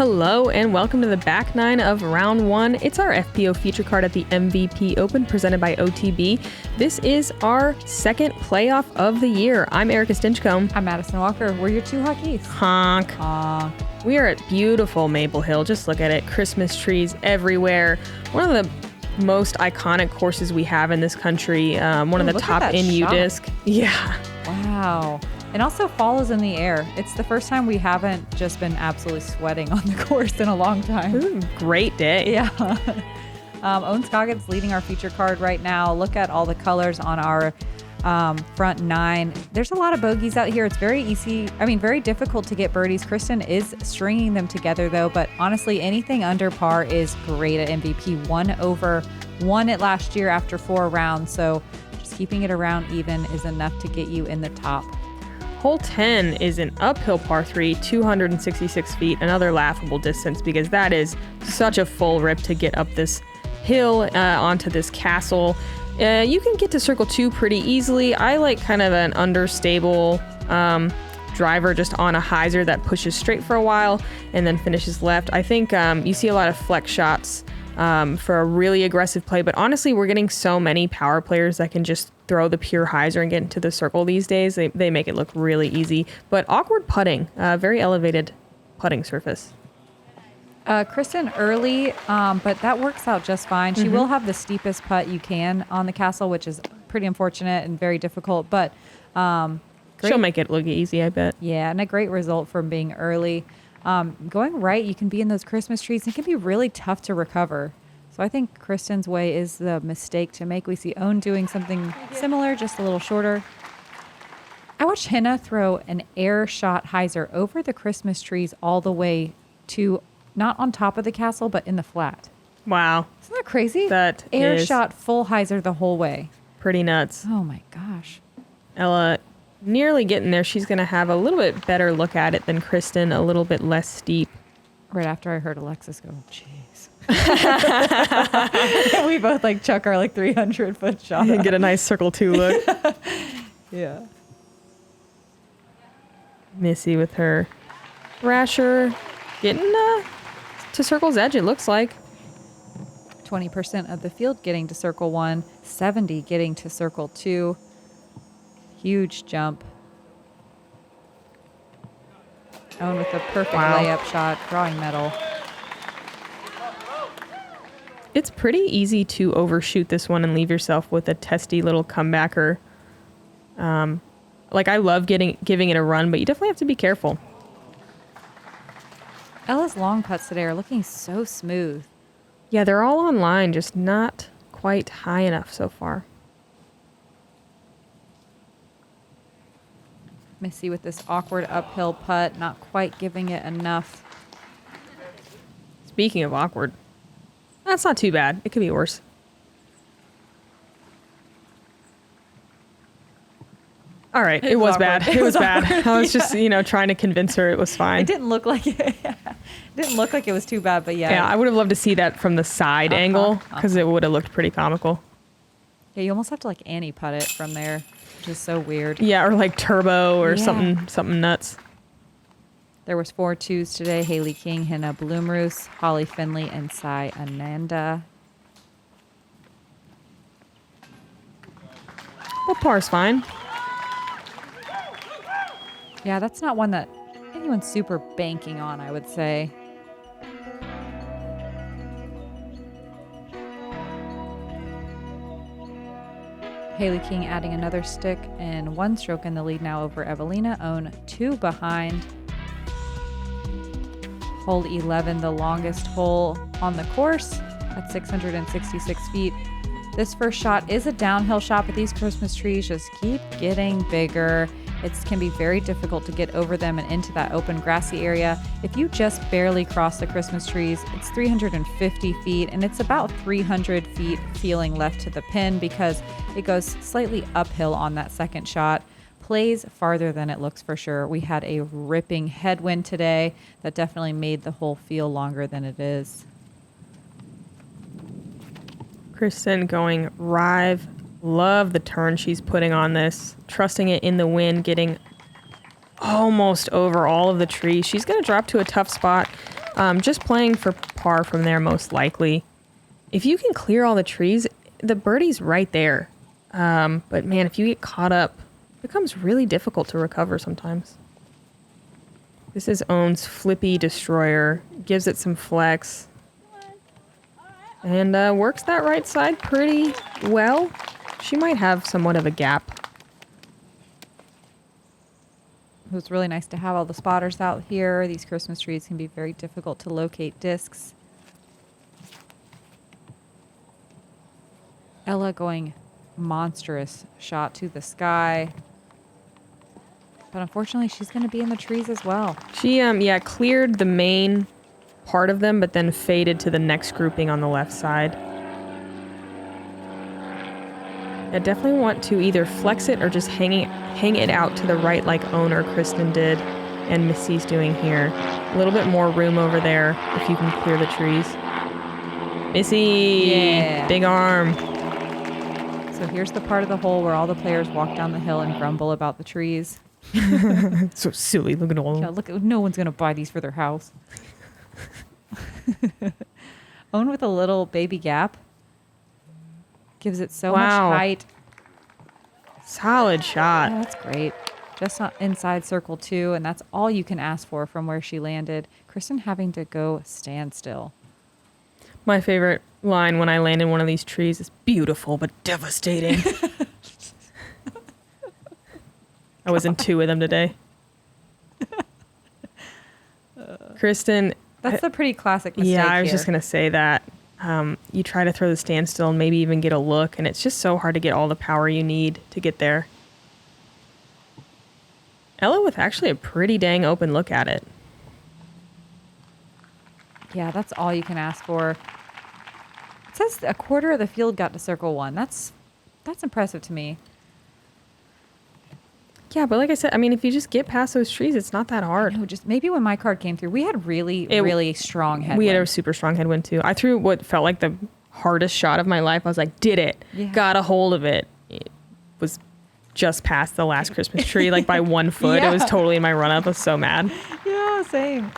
Hello and welcome to the back nine of round one. It's our FPO feature card at the MVP Open presented by OTB. This is our second playoff of the year. I'm Erika Stinchcomb. I'm Madison Walker. We're your two hockeys. Honk. Honk. We are at beautiful Maple Hill. Just look at it. Christmas trees everywhere. One of the most iconic courses we have in this country. One of the top in UDISC. Yeah. Wow. And also fall is in the air. It's the first time we haven't just been absolutely sweating on the course in a long time. This is a great day. Yeah. Scoggins leading our feature card right now. Look at all the colors on our front nine. There's a lot of bogeys out here. It's very very difficult to get birdies. Kristin is stringing them together though, but honestly, anything under par is great at MVP. Won it last year after 4 rounds, so just keeping it around even is enough to get you in the top. Hole 10 is an uphill par 3, 266 feet, another laughable distance because that is such a full rip to get up this hill onto this castle. You can get to circle 2 pretty easily. I like kind of an understable driver just on a hyzer that pushes straight for a while and then finishes left. I think you see a lot of flex shots for a really aggressive play, but honestly, we're getting so many power players that can just throw the pure hyzer and get into the circle these days. They make it look really easy, but awkward putting, very elevated putting surface. Kristin early, but that works out just fine. She will have the steepest putt you can on the castle, which is pretty unfortunate and very difficult, but she'll make it look easy, I bet. Yeah, and a great result from being early. Going right, you can be in those Christmas trees. It can be really tough to recover. So I think Kristin's way is the mistake to make. We see Owen doing something similar, just a little shorter. I watched Henna throw an air shot hyzer over the Christmas trees all the way to not on top of the castle, but in the flat. Wow. Isn't that crazy? That air is shot full hyzer the whole way. Pretty nuts. Oh my gosh. Ella nearly getting there. She's going to have a little bit better look at it than Kristin, a little bit less steep. Right after I heard Alexis go, jeez. We both chuck our 300-foot shot. And get a nice circle 2 look. Yeah. Missy with her rasher getting to circle's edge, it looks like. 20% of the field getting to circle 1, 70 getting to circle 2. Huge jump. Owen with a perfect layup shot, drawing medal. It's pretty easy to overshoot this one and leave yourself with a testy little comebacker. I love giving it a run, but you definitely have to be careful. Ella's long putts today are looking so smooth. Yeah, they're all on line, just not quite high enough so far. Missy with this awkward uphill putt, not quite giving it enough. Speaking of awkward, that's not too bad. It could be worse. All right, it was bad. It was bad. I was just, trying to convince her it was fine. It didn't look like it. Didn't look like it was too bad, but yeah. Yeah, I would have loved to see that from the side angle because it would have looked pretty comical. Yeah, you almost have to Annie putt it from there, which is so weird. Yeah, or turbo or something nuts. There was 4 2s today. Haley King, Henna Bloomroos, Holly Finley, and Sai Ananda. Well, par's fine. Yeah, that's not one that anyone's super banking on, I would say. Haley King adding another stick and 1 stroke in the lead now over Evelina. Own 2 behind. Hole 11, the longest hole on the course at 666 feet. This first shot is a downhill shot, but these Christmas trees just keep getting bigger. It can be very difficult to get over them and into that open grassy area. If you just barely cross the Christmas trees, it's 350 feet, and it's about 300 feet feeling left to the pin because it goes slightly uphill on that second shot. Plays farther than it looks for sure. We had a ripping headwind today that definitely made the hole feel longer than it is. Kristin going Rive. Love the turn she's putting on this. Trusting it in the wind, getting almost over all of the trees. She's going to drop to a tough spot. Just playing for par from there, most likely. If you can clear all the trees, the birdie's right there. But man, if you get caught up, it becomes really difficult to recover sometimes. This is Own's Flippy Destroyer. Gives it some flex. And works that right side pretty well. She might have somewhat of a gap. It was really nice to have all the spotters out here. These Christmas trees can be very difficult to locate discs. Ella going monstrous shot to the sky. But unfortunately, she's going to be in the trees as well. She, cleared the main part of them, but then faded to the next grouping on the left side. I definitely want to either flex it or just hang it out to the right like Own or Kristin did and Missy's doing here. A little bit more room over there if you can clear the trees. Missy! Yeah. Big arm. So here's the part of the hole where all the players walk down the hill and grumble about the trees. So silly. Look at all of them. Yeah, no one's going to buy these for their house. Own with a little baby gap. Gives it so much height. Solid shot. Yeah, that's great. Just inside circle 2, and that's all you can ask for from where she landed. Kristin having to go stand still. My favorite line when I land in one of these trees is beautiful but devastating. I was in 2 of them today. Kristin. That's a pretty classic mistake. Yeah, I was here. just going to say that. You try to throw the standstill and maybe even get a look, and it's just so hard to get all the power you need to get there. Ella with actually a pretty dang open look at it. Yeah, that's all you can ask for. It says a quarter of the field got to circle 1. That's impressive to me. Yeah, but like I said, I mean, if you just get past those trees, it's not that hard. No, just maybe when my card came through, we had really strong headwind. We had a super strong headwind too. I threw what felt like the hardest shot of my life. I was like, did it. Yeah. Got a hold of it. It was just past the last Christmas tree, like by 1 foot. Yeah. It was totally in my run-up. I was so mad. Yeah, same.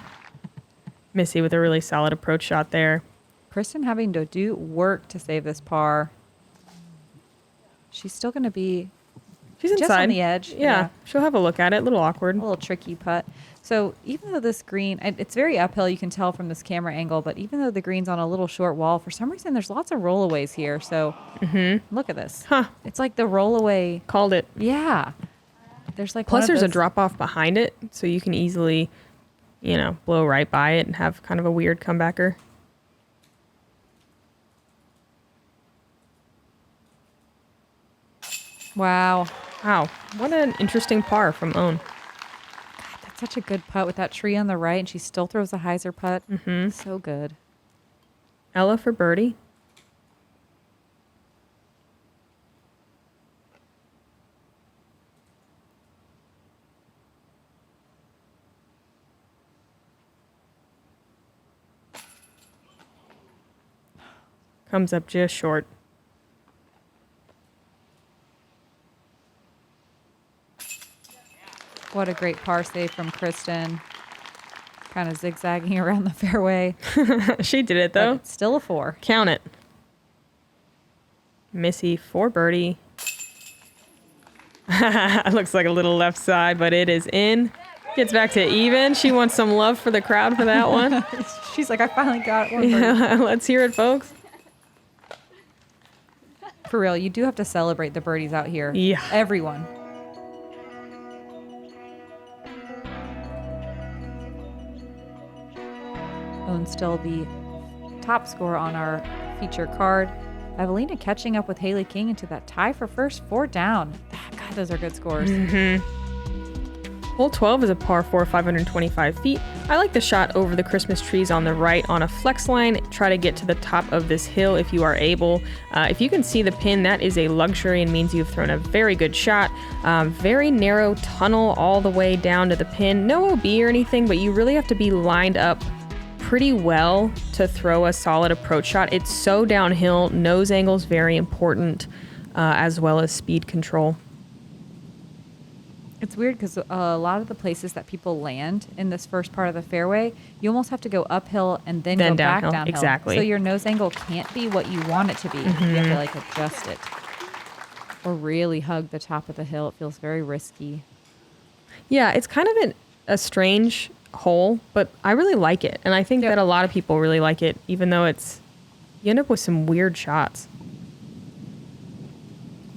Missy with a really solid approach shot there. Kristin having to do work to save this par. She's still going to be... She's inside. Just on the edge. Yeah, she'll have a look at it. A little awkward. A little tricky putt. So even though this green, it's very uphill, you can tell from this camera angle, but even though the green's on a little short wall, for some reason there's lots of rollaways here. So look at this. Huh. It's like the rollaway. Called it. Yeah. There's like Plus there's a drop off behind it, so you can easily, blow right by it and have kind of a weird comebacker. Wow. Wow, what an interesting par from Own. God, that's such a good putt with that tree on the right, and she still throws a hyzer putt. So good. Ella for birdie. Comes up just short. What a great par save from Kristin. Kind of zigzagging around the fairway. She did it, though. But it's still a 4. Count it. Missy for birdie. It looks like a little left side, but it is in. Gets back to even. She wants some love for the crowd for that one. She's like, I finally got one. Yeah, let's hear it, folks. For real, you do have to celebrate the birdies out here. Yeah. Everyone. Own still the top scorer on our feature card. Evelina catching up with Haley King into that tie for first, 4 down. God, those are good scores. Hole 12 is a par 4, 525 feet. I like the shot over the Christmas trees on the right on a flex line. Try to get to the top of this hill if you are able. If you can see the pin, that is a luxury and means you've thrown a very good shot. Very narrow tunnel all the way down to the pin. No OB or anything, but you really have to be lined up pretty well to throw a solid approach shot. It's so downhill. Nose angle is very important, as well as speed control. It's weird because a lot of the places that people land in this first part of the fairway, you almost have to go uphill and then go downhill. back downhill. Exactly. So your nose angle can't be what you want it to be. You have to like adjust it or really hug the top of the hill. It feels very risky. Yeah, it's kind of a strange hole, but I really like it. And I think that a lot of people really like it, even though you end up with some weird shots.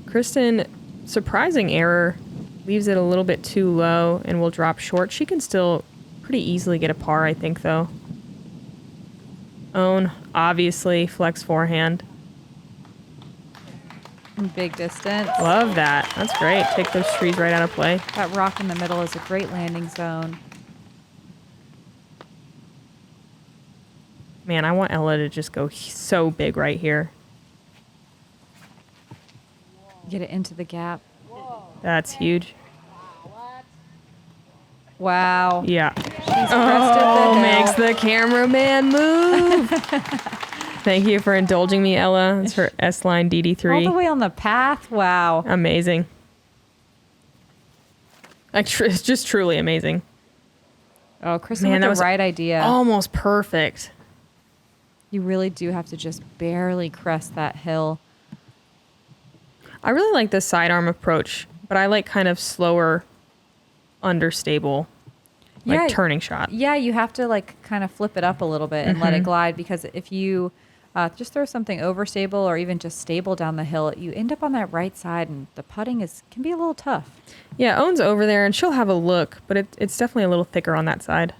Kristin, surprising error, leaves it a little bit too low and will drop short. She can still pretty easily get a par, I think, though. Own, obviously, flex forehand. Big distance. Love that. That's great. Take those trees right out of play. That rock in the middle is a great landing zone. Man, I want Ella to just go so big right here. Get it into the gap. That's huge. Wow. Yeah. She's crested the hill. Makes the cameraman move. Thank you for indulging me, Ella. It's her S-line DD3. All the way on the path. Wow. Amazing. Like, it's just truly amazing. Oh, Kristin with the right idea. Almost perfect. You really do have to just barely crest that hill. I really like the sidearm approach, but I like kind of slower, understable, turning shot. Yeah, you have to like kind of flip it up a little bit and let it glide, because if you just throw something overstable or even just stable down the hill, you end up on that right side, and the putting can be a little tough. Yeah, Owen's over there, and she'll have a look, but it's definitely a little thicker on that side.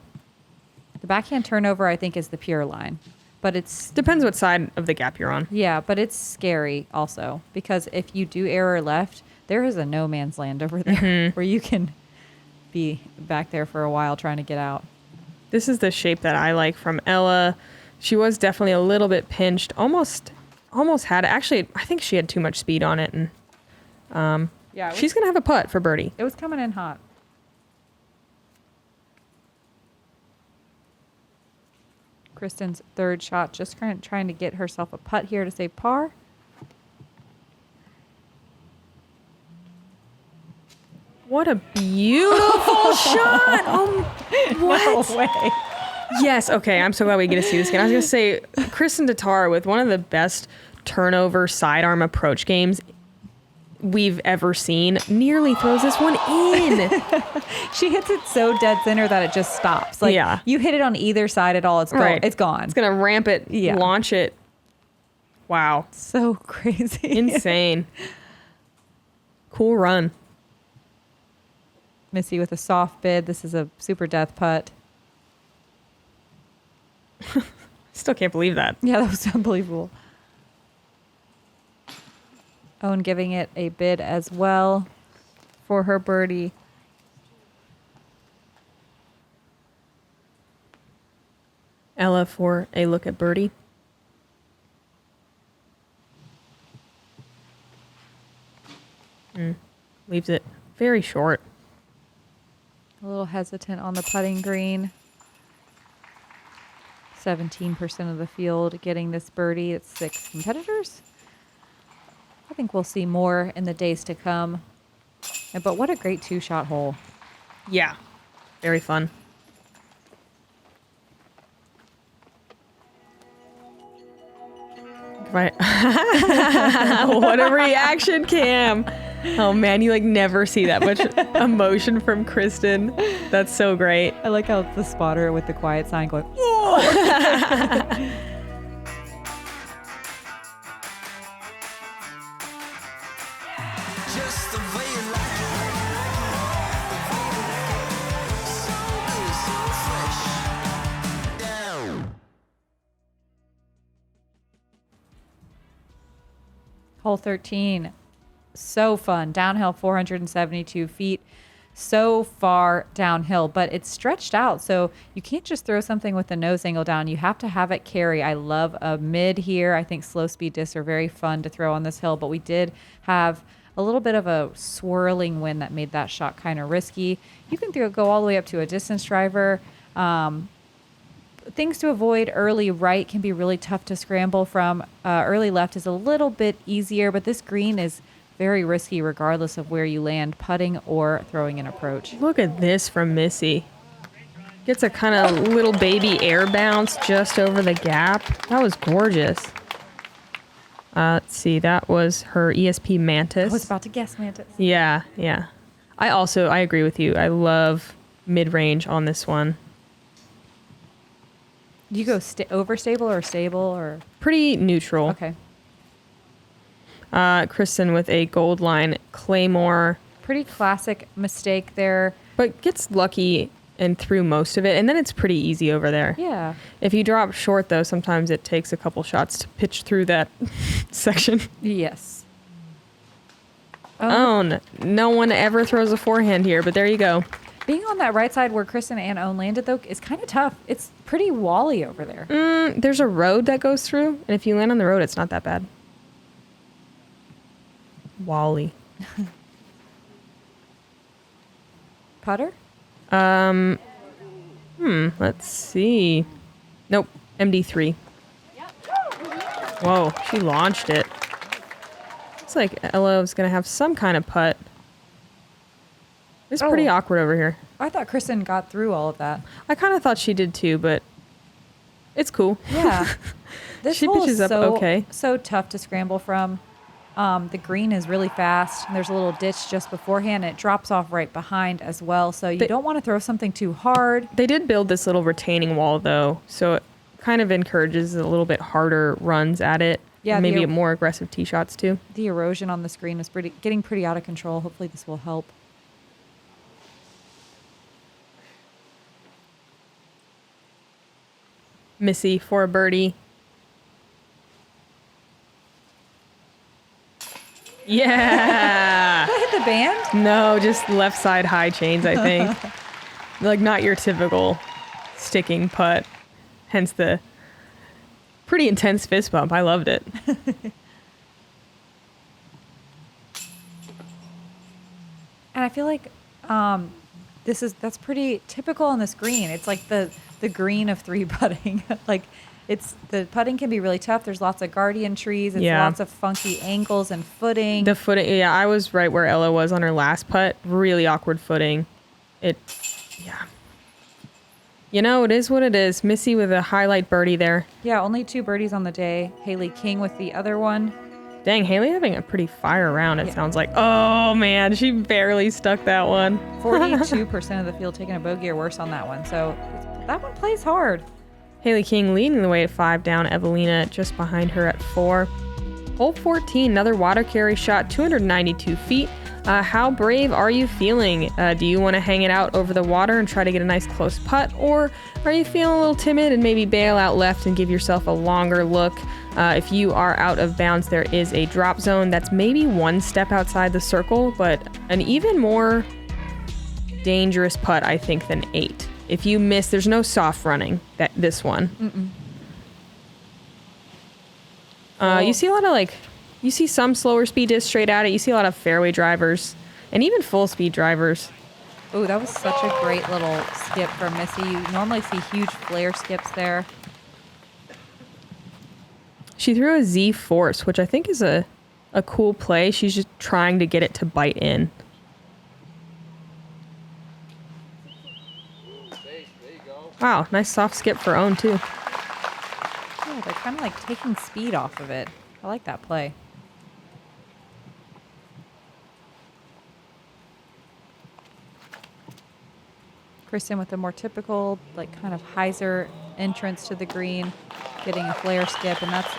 The backhand turnover, I think, is the pure line. But depends what side of the gap you're on. Yeah, but it's scary also, because if you do error left, there is a no man's land over there where you can be back there for a while trying to get out. This is the shape that I like from Ella. She was definitely a little bit pinched. Almost had it. Actually, I think she had too much speed on it, and she's gonna have a putt for birdie. It was coming in hot. Kristin's third shot, just kind of trying to get herself a putt here to say par. What a beautiful shot! What? No way. Yes, okay, I'm so glad we get to see this again. I was going to say, Kristin Tattar with one of the best turnover sidearm approach games we've ever seen nearly throws this one in. She hits it so dead center that it just stops. Like, you hit it on either side at all, it's gone. It's gone. It's going to ramp it, launch it. Wow. So crazy. Insane. Cool run. Missy with a soft bid. This is a super death putt. Still can't believe that. Yeah, that was unbelievable. Owen giving it a bid as well for her birdie. Ella for a look at birdie. Leaves it very short. A little hesitant on the putting green. 17% of the field getting this birdie. It's 6 competitors. I think we'll see more in the days to come. But what a great 2-shot hole. Yeah. Very fun. Right. What a reaction cam. Oh man, you like never see that much emotion from Kristin. That's so great. I like how the spotter with the quiet sign going, Just the way you like it. So good, so fresh. Down. Hole 13. So fun. Downhill 472 feet. So far downhill, but it's stretched out. So you can't just throw something with the nose angle down. You have to have it carry. I love a mid here. I think slow speed discs are very fun to throw on this hill, but we did have a little bit of a swirling wind that made that shot kind of risky. You can go all the way up to a distance driver. Things to avoid: early right can be really tough to scramble from. Early left is a little bit easier, but this green is very risky regardless of where you land, putting or throwing an approach. Look at this from Missy. Gets a kind of little baby air bounce just over the gap. That was gorgeous. Let's see, that was her ESP Mantis. I was about to guess Mantis. Yeah, yeah. I agree with you. I love mid-range on this one. Do you go overstable or stable or? Pretty neutral. Okay. Kristin with a gold line Claymore, Pretty classic mistake there. but gets lucky and through most of it, and then it's pretty easy over there. Yeah. If you drop short, though, sometimes it takes a couple shots to pitch through that section. Yes. No one ever throws a forehand here, but there you go. Being on that right side where Kristin and Owen landed, though, is kind of tough. It's pretty wally over there. There's a road that goes through, and if you land on the road, it's not that bad. Wally. Putter? Let's see. Nope, MD3. Whoa, she launched it. Looks like Ella's gonna have some kind of putt. It's pretty awkward over here. I thought Kristin got through all of that. I kind of thought she did too, but it's cool. Yeah. This She hole pitches is up okay. so tough to scramble from. The green is really fast, and there's a little ditch just beforehand, and it drops off right behind as well, so you don't want to throw something too hard. They did build this little retaining wall, though, so it kind of encourages a little bit harder runs at it. Yeah, Maybe more aggressive tee shots, too. The erosion on the screen is getting pretty out of control. Hopefully this will help. Missy for a birdie. Yeah! Did I hit the band? No, just left side high chains, I think. Like, not your typical sticking putt. Hence the pretty intense fist bump. I loved it. And I feel like that's pretty typical on this green. It's like the green of three putting. Like the putting can be really tough. There's lots of guardian trees. It's lots of funky angles and footing. The footing, yeah, I was right where Ella was on her last putt. Really awkward footing. Yeah. You know, it is what it is. Missy with a highlight birdie there. Yeah, only 2 birdies on the day. Haley King with the other one. Dang, Haley having a pretty fire round, it sounds like. Oh, man, she barely stuck that one. 42% of the field taking a bogey or worse on that one. So that one plays hard. Haley King leading the way at 5 down. Evelina just behind her at 4. Hole 14, another water carry shot, 292 feet. How brave are you feeling? Do you want to hang it out over the water and try to get a nice close putt? Or are you feeling a little timid and maybe bail out left and give yourself a longer look? If you are out of bounds, there is a drop zone that's maybe 1 step outside the circle, but an even more dangerous putt, I think, than 8. If you miss, there's no soft running this one. You see a lot of you see some slower speed discs straight at it. You see a lot of fairway drivers and even full speed drivers. Oh, that was such a great little skip from Missy. You normally see huge flare skips there. She threw a Z Force, which I think is a cool play. She's just trying to get it to bite in. Wow, nice soft skip for Owen, too. Yeah, they're kind of like taking speed off of it. I like that play. Kristin with a more typical, kind of hyzer entrance to the green, getting a flare skip, and that's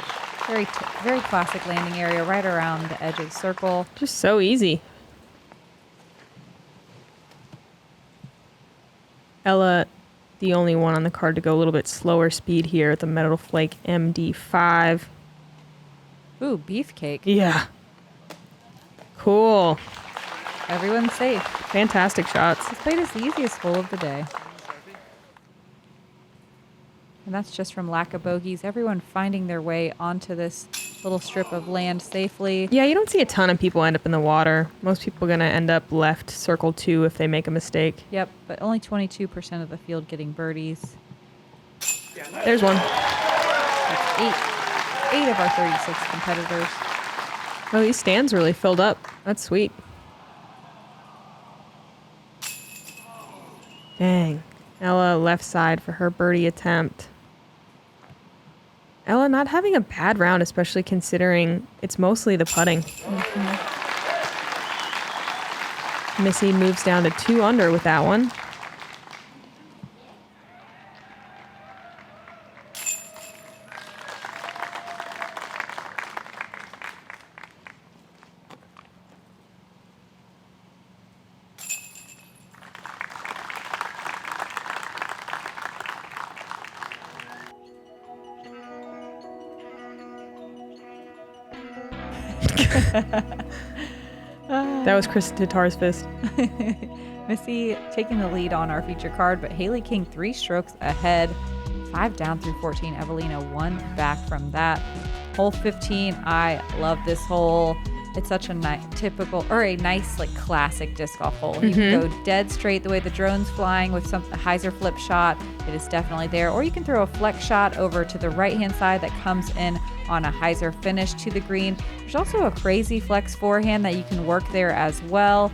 very classic landing area right around the edge of the circle. Just so easy. Ella, the only one on the card to go a little bit slower speed here at the Metal Flake MD5. Ooh, beefcake. Yeah. Cool. Everyone's safe. Fantastic shots. This played is the easiest hole of the day. And that's just from lack of bogeys. Everyone finding their way onto this little strip of land safely. Yeah, you don't see a ton of people end up in the water. Most people are going to end up left circle 2 if they make a mistake. Yep, but only 22% of the field getting birdies. There's one. That's 8 of our 36 competitors. Oh, these stands really filled up. That's sweet. Dang. Ella left side for her birdie attempt. Ella not having a bad round, especially considering it's mostly the putting. Missy moves down to 2 under with that one. That was Kristin Tattar's fist. Missy taking the lead on our feature card, but Haley King 3 strokes ahead. 5 down through 14. Evelina 1 back from that. Hole 15, I love this hole. It's such a nice, like classic disc golf hole. You can go dead straight the way the drone's flying with a hyzer flip shot. It is definitely there. Or you can throw a flex shot over to the right-hand side that comes in on a hyzer finish to the green. There's also a crazy flex forehand that you can work there as well.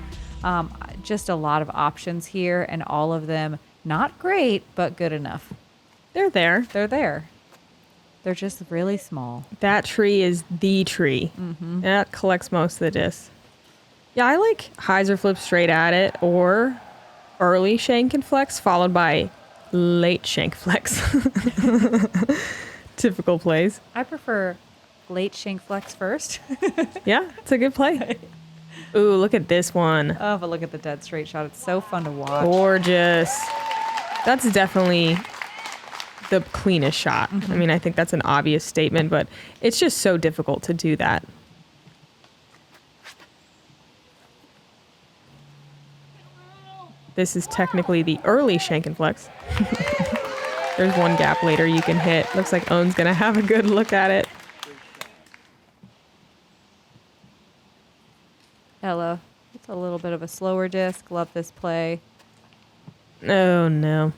Just a lot of options here, and all of them not great, but good enough. They're there. They're there. They're just really small. That tree is the tree. That collects most of the discs. Yeah, I like hyzer flip straight at it or early shank and flex followed by late shank flex. Typical plays. I prefer late shank flex first. Yeah, it's a good play. Ooh, look at this one. Oh, but look at the dead straight shot. It's so fun to watch. Gorgeous. That's definitely the cleanest shot. I mean, I think that's an obvious statement, but it's just so difficult to do that. This is technically the early shank and flex. There's one gap later you can hit. Looks like Owen's gonna have a good look at it. Ella, it's a little bit of a slower disc. Love this play. Oh no.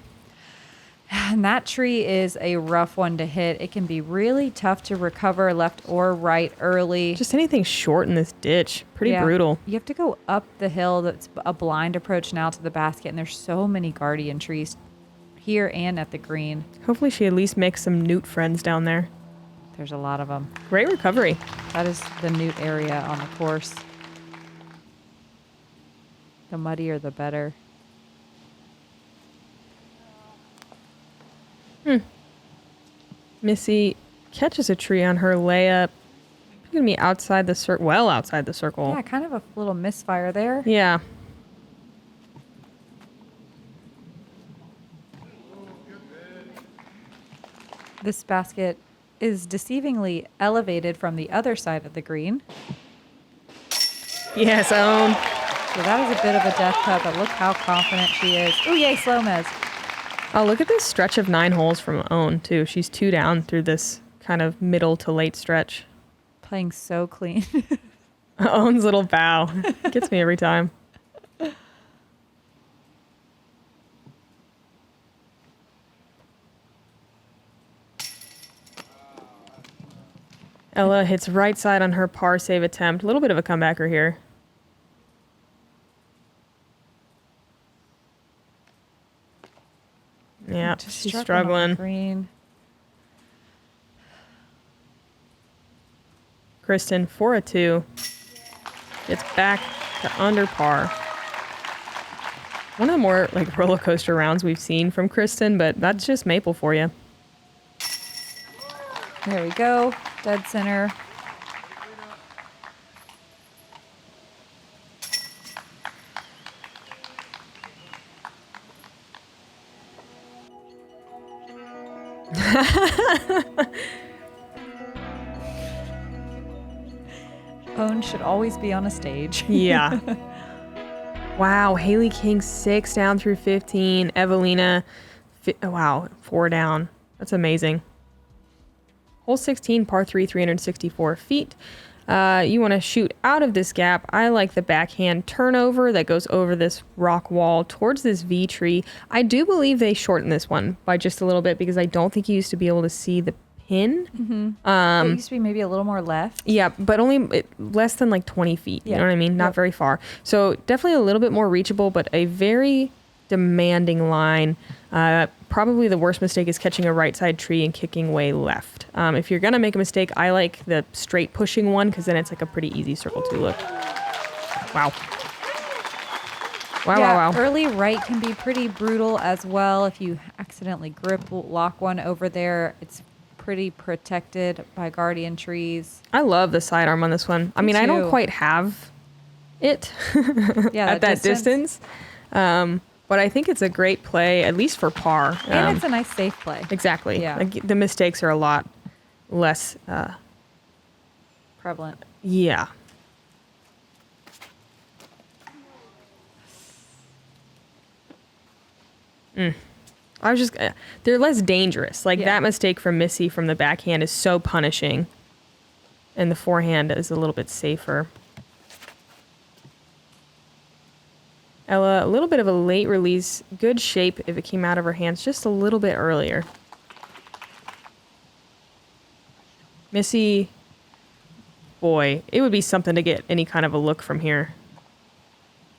And that tree is a rough one to hit. It can be really tough to recover left or right early. Just anything short in this ditch. Pretty brutal. You have to go up the hill. That's a blind approach now to the basket. And there's so many guardian trees here and at the green. Hopefully she at least makes some newt friends down there. There's a lot of them. Great recovery. That is the newt area on the course. The muddier, the better. Missy catches a tree on her layup. She's gonna be outside the circle. Well, outside the circle. Yeah, kind of a little misfire there. Yeah. This basket is deceivingly elevated from the other side of the green. Yes, Owen. So that is a bit of a death cut, but look how confident she is. Ooh, yay, Slomez. Oh, look at this stretch of 9 holes from Owen, too. She's 2 down through this kind of middle to late stretch. Playing so clean. Owen's little bow. Gets me every time. Ella hits right side on her par save attempt. A little bit of a comebacker here. Yeah, Just she's on the struggling. Green. Kristin, 4-2. Gets back to under par. One of the more like roller coaster rounds we've seen from Kristin, but that's just maple for you. There we go. Dead center. Owen should always be on a stage. Yeah. Wow, Haley King 6 down through 15. Evelina, 4 down. That's amazing. Hole 16, par 3, 364 feet. You want to shoot out of this gap. I like the backhand turnover that goes over this rock wall towards this V tree. I do believe they shortened this one by just a little bit because I don't think you used to be able to see the pin. It used to be maybe a little more left. Yeah, but only less than like 20 feet. You Yeah. know what I mean? Not Yep. very far. So definitely a little bit more reachable, but a very demanding line. Probably the worst mistake is catching a right side tree and kicking way left. If you're going to make a mistake, I like the straight pushing one because then it's like a pretty easy circle two look. Wow. Wow, Yeah, wow, wow. early right can be pretty brutal as well. If you accidentally lock one over there, it's pretty protected by guardian trees. I love the sidearm on this one. I mean, I don't too. quite have it Yeah, at that distance. But I think it's a great play, at least for par. And it's a nice safe play. Exactly. Yeah. Like, the mistakes are a lot less. Prevalent. Yeah. I was just, they're less dangerous. Like Yeah. that mistake from Missy from the backhand is so punishing. And the forehand is a little bit safer. Ella, a little bit of a late release. Good shape if it came out of her hands just a little bit earlier. Missy, boy, it would be something to get any kind of a look from here.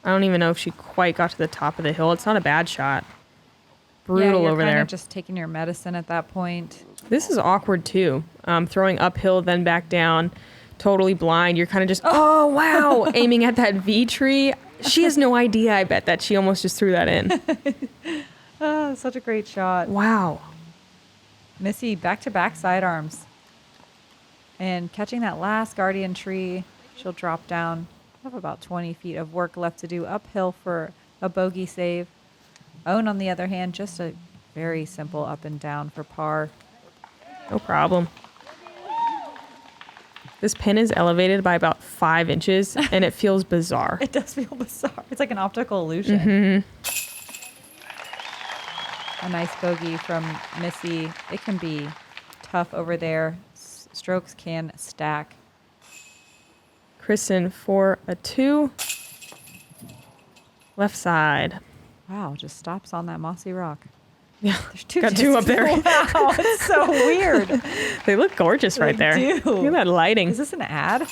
I don't even know if she quite got to the top of the hill. It's not a bad shot. Brutal you're over kinda there. just taking your medicine at that point. This is awkward too. Throwing uphill, then back down, totally blind. You're kind of just, oh, wow, aiming at that V tree. She has no idea, I bet, that she almost just threw that in. Oh, such a great shot. Wow. Missy, back-to-back sidearms. And catching that last guardian tree, she'll drop down. Have about 20 feet of work left to do uphill for a bogey save. Owen, on the other hand, just a very simple up and down for par. No problem. This pin is elevated by about 5 inches, and it feels bizarre. It does feel bizarre. It's like an optical illusion. A nice bogey from Missy. It can be tough over there. Strokes can stack. Kristin for a 2. Left side. Wow, just stops on that mossy rock. Yeah, There's two got 2 up there. Wow, it's so weird. They look gorgeous right there. do. Look at that lighting. Is this an ad?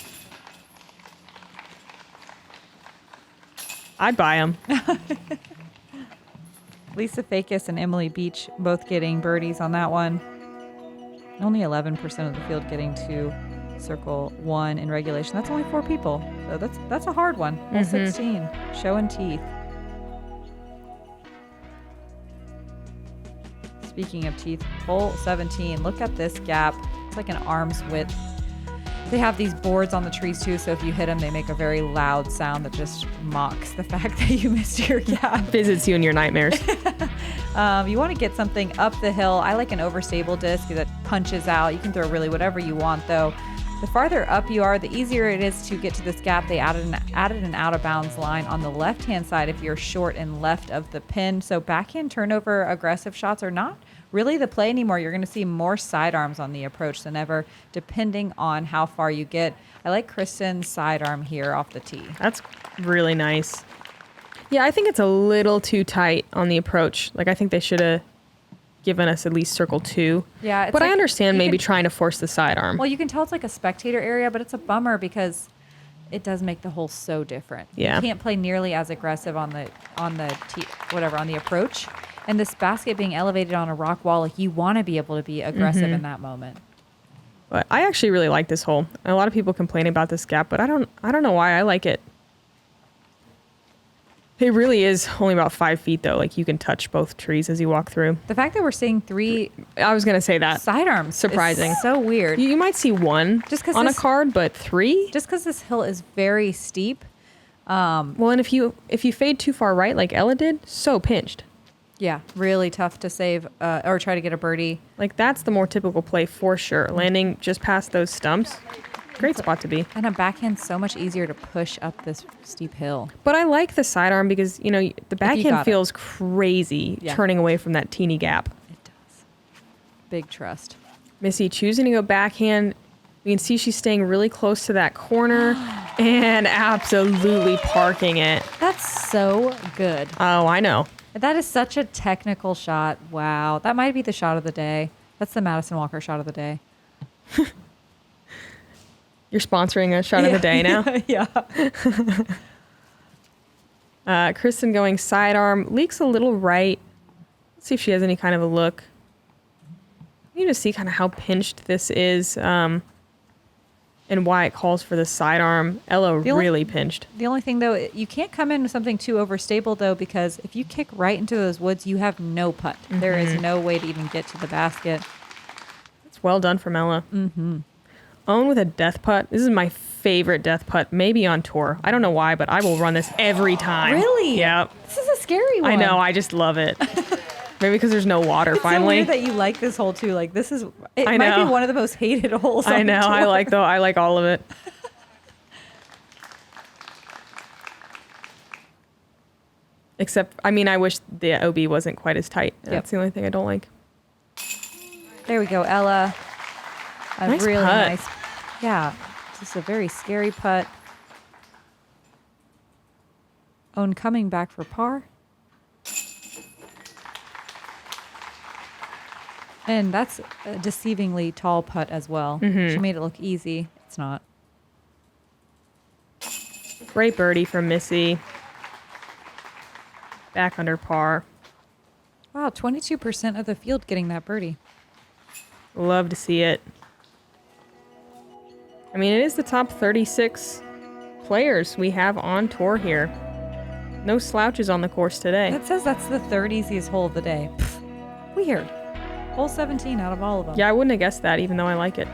I'd buy them. Lisa Fakis and Emily Beach both getting birdies on that one. Only 11% of the field getting to circle 1 in regulation. That's only 4 people. So that's a hard one. Hole 16, showing teeth. Speaking of teeth, hole 17. Look at this gap. It's like an arm's width. They have these boards on the trees too, so if you hit them, they make a very loud sound that just mocks the fact that you missed your gap. Visits you in your nightmares. You want to get something up the hill. I like an overstable disc that punches out. You can throw really whatever you want, though. The farther up you are, the easier it is to get to this gap. They added an out of bounds line on the left-hand side if you're short and left of the pin. So backhand turnover aggressive shots are not really the play anymore. You're going to see more sidearms on the approach than ever, depending on how far you get. I like Kristin's sidearm here off the tee. That's really nice. Yeah, I think it's a little too tight on the approach. Like, I think they should have given us at least circle 2. Yeah, it's but I like understand you maybe can- trying to force the sidearm. Well, you can tell it's like a spectator area, but it's a bummer because it does make the hole so different. Yeah. You can't play nearly as aggressive on the approach. And this basket being elevated on a rock wall, like you want to be able to be aggressive in that moment. But I actually really like this hole. A lot of people complain about this gap, but I don't know why I like it. It really is only about 5 feet though. Like you can touch both trees as you walk through. The fact that we're seeing 3 I was gonna say that. sidearms Surprising. is so weird. You might see 1 Just 'cause on a this- card, but 3? Just because this hill is very steep. Well, and if you fade too far right, like Ella did, so pinched. Yeah, really tough to save or try to get a birdie. Like that's the more typical play for sure. Landing just past those stumps, great spot to be. And a backhand so much easier to push up this steep hill. But I like the sidearm because the got backhand it. feels crazy Yeah. turning away from that teeny gap. It does. Big trust. Missy choosing to go backhand. You can see she's staying really close to that corner and absolutely parking it. That's so good. Oh, I know. That is such a technical shot. Wow. That might be the shot of the day. That's the Madison Walker shot of the day. You're sponsoring a shot of the day now. Yeah. Kristin going sidearm, leaks a little right. Let's see if she has any kind of a look. You need to see kind of how pinched this is, and why it calls for the sidearm. Ella really pinched. The only thing, though, you can't come in with something too overstable, though, because if you kick right into those woods, you have no putt. There is no way to even get to the basket. It's well done from Ella. Own with a death putt. This is my favorite death putt, maybe on tour. I don't know why, but I will run this every time. Really? Yeah. This is a scary one. I know. I just love it. Maybe because there's no water, It's finally. so weird that you like this hole, too. Like, this is... It I might know. be one of the most hated holes on I know. the tour. I like all of it. Except, I mean, I wish the OB wasn't quite as tight. That's the only thing I don't like. There we go, Ella. A Nice really putt. nice... Yeah. This is a very scary putt. Own coming back for par. And that's a deceivingly tall putt as well. She made it look easy. It's not. Great birdie from Missy. Back under par. Wow, 22% of the field getting that birdie. Love to see it. I mean, it is the top 36 players we have on tour here. No slouches on the course today. That says that's the third easiest hole of the day. Pfft, weird. Hole 17 out of all of them. Yeah, I wouldn't have guessed that, even though I like it.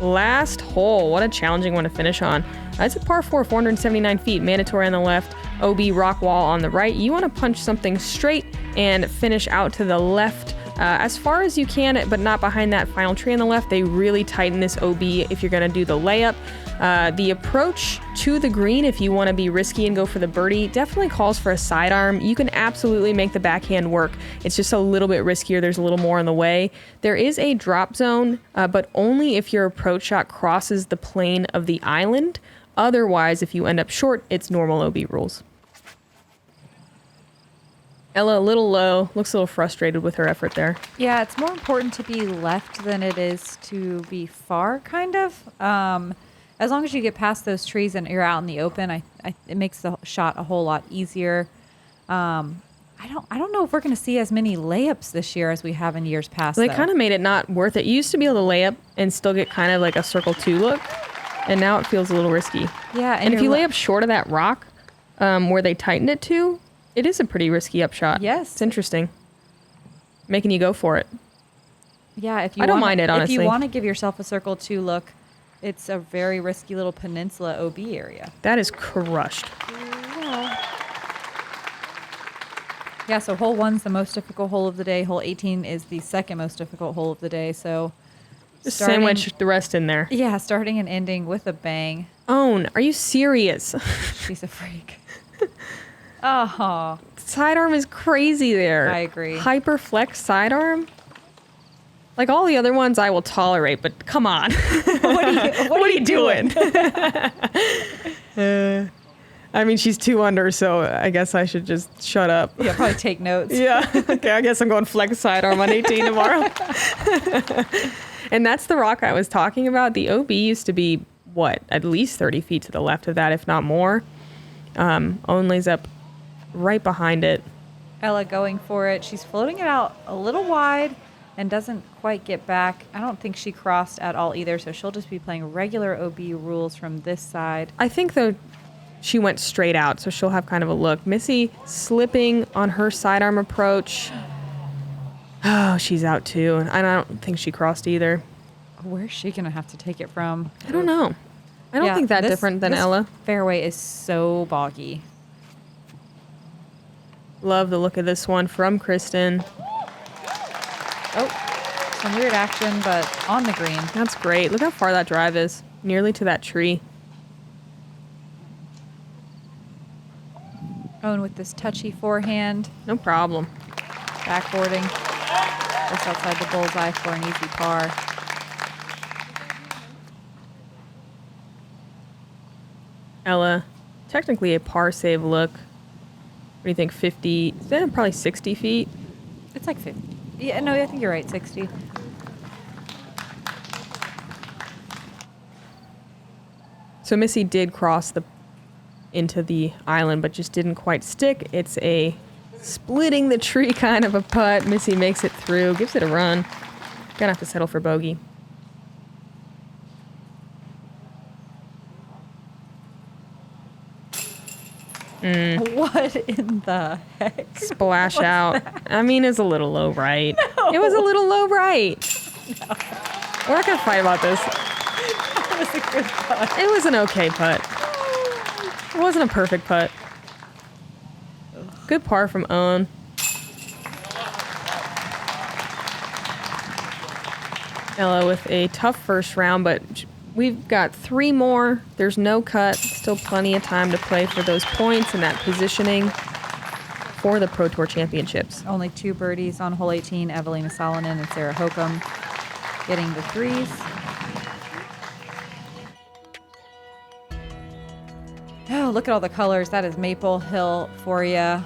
Last hole. What a challenging one to finish on. It's a par 4, 479 feet, mandatory on the left, OB rock wall on the right. You want to punch something straight and finish out to the left as far as you can, but not behind that final tree on the left. They really tighten this OB if you're going to do the layup. The approach to the green, if you want to be risky and go for the birdie, definitely calls for a sidearm. You can absolutely make the backhand work. It's just a little bit riskier. There's a little more in the way. There is a drop zone, but only if your approach shot crosses the plane of the island. Otherwise, if you end up short, it's normal OB rules. Ella, a little low, looks a little frustrated with her effort there. Yeah, it's more important to be left than it is to be far, kind of. As long as you get past those trees and you're out in the open, it makes the shot a whole lot easier. I don't know if we're going to see as many layups this year as we have in years past. They though. kind of made it not worth it. You used to be able to lay up and still get kind of like a circle 2 look, and now it feels a little risky. Yeah, And if you you're lay up short of that rock where they tightened it to, it is a pretty risky upshot. Yes. It's interesting. Making you go for it. Yeah, if you I don't wanna- mind it, honestly. If you want to give yourself a circle 2 look, it's a very risky little peninsula OB area. That is crushed. Yeah, so hole 1's the most difficult hole of the day. Hole 18 is the second most difficult hole of the day. So Just starting- sandwich the rest in there. Yeah, starting and ending with a bang. Own. Are you serious? She's a freak. Oh, Sidearm is crazy there. I agree. Hyper flex sidearm? Like all the other ones I will tolerate, but come on. what are you doing? I mean, she's 2 under, so I guess I should just shut up. Yeah, probably take notes. Yeah. Okay, I guess I'm going flex sidearm on 18 tomorrow. And that's the rock I was talking about. The OB used to be, at least 30 feet to the left of that, if not more. Only's up right behind it. Ella going for it. She's floating it out a little wide and doesn't quite get back. I don't think she crossed at all either, so she'll just be playing regular OB rules from this side. I think, though, she went straight out, so she'll have kind of a look. Missy slipping on her sidearm approach. Oh, she's out too. And I don't think she crossed either. Where's she going to have to take it from? I don't know. I don't think that this- different than this Ella. Fairway is so boggy. Love the look of this one from Kristin. Oh, some weird action, but on the green. That's great. Look how far that drive is. Nearly to that tree. Owen with this touchy forehand, No problem. backboarding. Just outside the bullseye for an easy par. Ella, technically a par save look. What do you think, 50? Probably 60 feet. It's like 50. Yeah, no, I think you're right. 60. So Missy did cross into the island, but just didn't quite stick. It's a splitting the tree kind of a putt. Missy makes it through, gives it a run. Gonna have to settle for bogey. What in the heck? Splash out. I mean, it's a little low right. It was a little low right. No. We're not gonna fight about this. That was a good putt. It was an okay putt. It wasn't a perfect putt. Good par from Owen. Ella with a tough first round, but we've got 3 more. There's no cut. Still plenty of time to play for those points and that positioning for the Pro Tour Championships. Only 2 birdies on hole 18. Evelina Salonen and Sarah Hokum getting the 3s. Oh, look at all the colors. That is Maple Hill for you.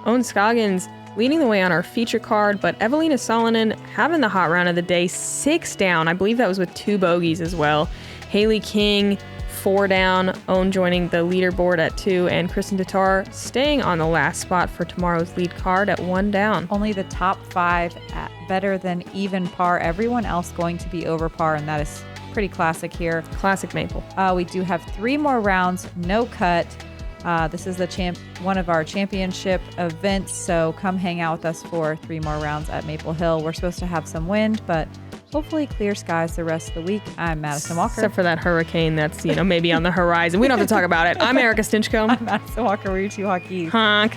Owen Scoggins leading the way on our feature card, but Evelina Salonen having the hot round of the day, 6 down. I believe that was with 2 bogeys as well. Haley King, 4 down. Owen joining the leaderboard at 2, and Kristin Tattar staying on the last spot for tomorrow's lead card at 1 down. Only the top 5 at better than even par. Everyone else going to be over par, and that is pretty classic here. Classic Maple. We do have 3 more rounds, no cut. This is the one of our championship events, so come hang out with us for 3 more rounds at Maple Hill. We're supposed to have some wind, but hopefully clear skies the rest of the week. I'm Madison Walker. Except for that hurricane that's, maybe on the horizon. We don't have to talk about it. I'm Erika Stinchcomb. I'm Madison Walker. We're your 2 hockeys. Honk.